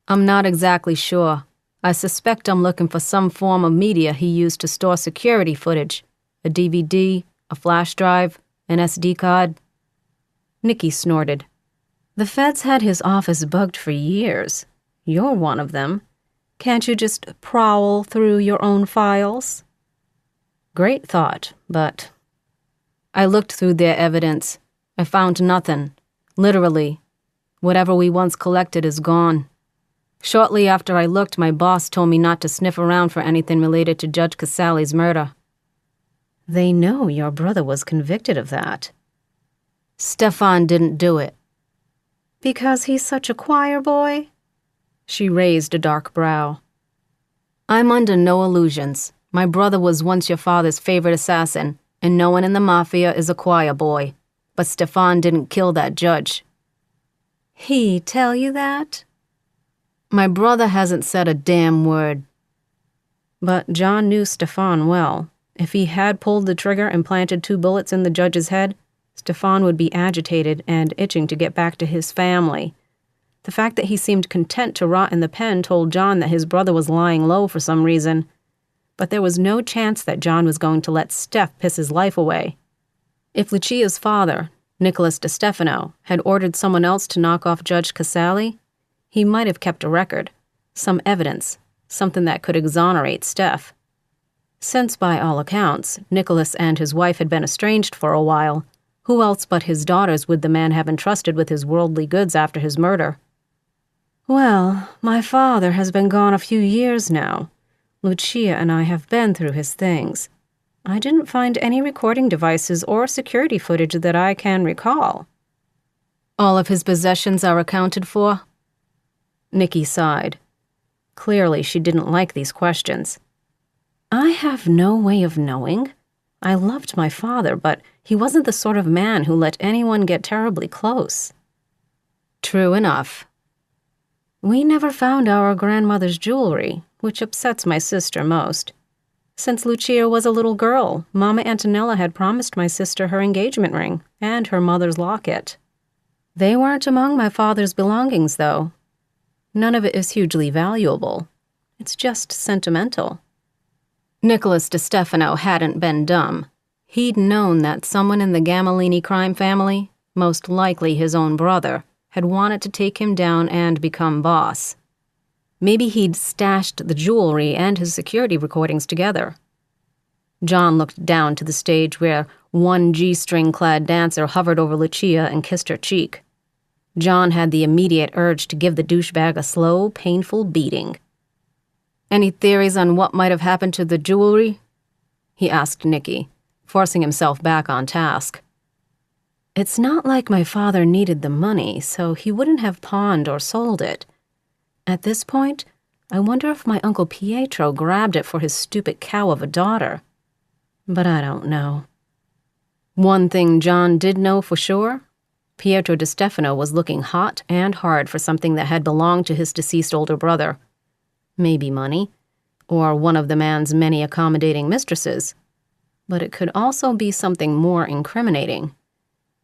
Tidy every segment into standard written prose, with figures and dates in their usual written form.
I'm not exactly sure. I suspect I'm looking for some form of media he used to store security footage. A DVD, a flash drive, an SD card. Nikki snorted. The feds had his office bugged for years. You're one of them. Can't you just prowl through your own files? Great thought, but... I looked through their evidence. I found nothing. Literally. Whatever we once collected is gone. Shortly after I looked, my boss told me not to sniff around for anything related to Judge Casali's murder. They know your brother was convicted of that. Stefan didn't do it. Because he's such a choir boy? She raised a dark brow. I'm under no illusions. My brother was once your father's favorite assassin, and no one in the mafia is a choir boy. But Stefan didn't kill that judge. He tell you that? My brother hasn't said a damn word. But John knew Stefan well. If he had pulled the trigger and planted 2 bullets in the judge's head, Stefan would be agitated and itching to get back to his family. The fact that he seemed content to rot in the pen told John that his brother was lying low for some reason. But there was no chance that John was going to let Steph piss his life away. If Lucia's father, Nicholas DiStefano, had ordered someone else to knock off Judge Casali, he might have kept a record, some evidence, something that could exonerate Steph. Since, by all accounts, Nicholas and his wife had been estranged for a while, who else but his daughters would the man have entrusted with his worldly goods after his murder? Well, my father has been gone a few years now. Lucia and I have been through his things. I didn't find any recording devices or security footage that I can recall. All of his possessions are accounted for? Nikki sighed. Clearly, she didn't like these questions. I have no way of knowing. I loved my father, but he wasn't the sort of man who let anyone get terribly close. True enough. We never found our grandmother's jewelry, which upsets my sister most. Since Lucia was a little girl, Mama Antonella had promised my sister her engagement ring and her mother's locket. They weren't among my father's belongings, though. None of it is hugely valuable. It's just sentimental. Nicholas DiStefano hadn't been dumb. He'd known that someone in the Gamellini crime family, most likely his own brother, had wanted to take him down and become boss. Maybe he'd stashed the jewelry and his security recordings together. John looked down to the stage where one G-string-clad dancer hovered over Lucia and kissed her cheek. John had the immediate urge to give the douchebag a slow, painful beating. Any theories on what might have happened to the jewelry? He asked Nikki, forcing himself back on task. It's not like my father needed the money, so he wouldn't have pawned or sold it. At this point, I wonder if my Uncle Pietro grabbed it for his stupid cow of a daughter. But I don't know. One thing John did know for sure, Pietro DiStefano was looking hot and hard for something that had belonged to his deceased older brother. Maybe money, or one of the man's many accommodating mistresses. But it could also be something more incriminating.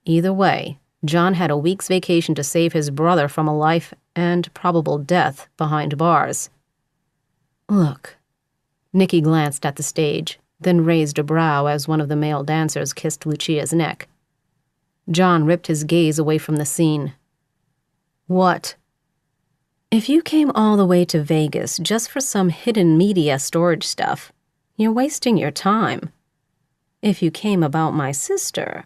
Either way, John had a week's vacation to save his brother from a life and probable death behind bars. Look. Nikki glanced at the stage, then raised a brow as one of the male dancers kissed Lucia's neck. John ripped his gaze away from the scene. What? If you came all the way to Vegas just for some hidden media storage stuff, you're wasting your time. If you came about my sister,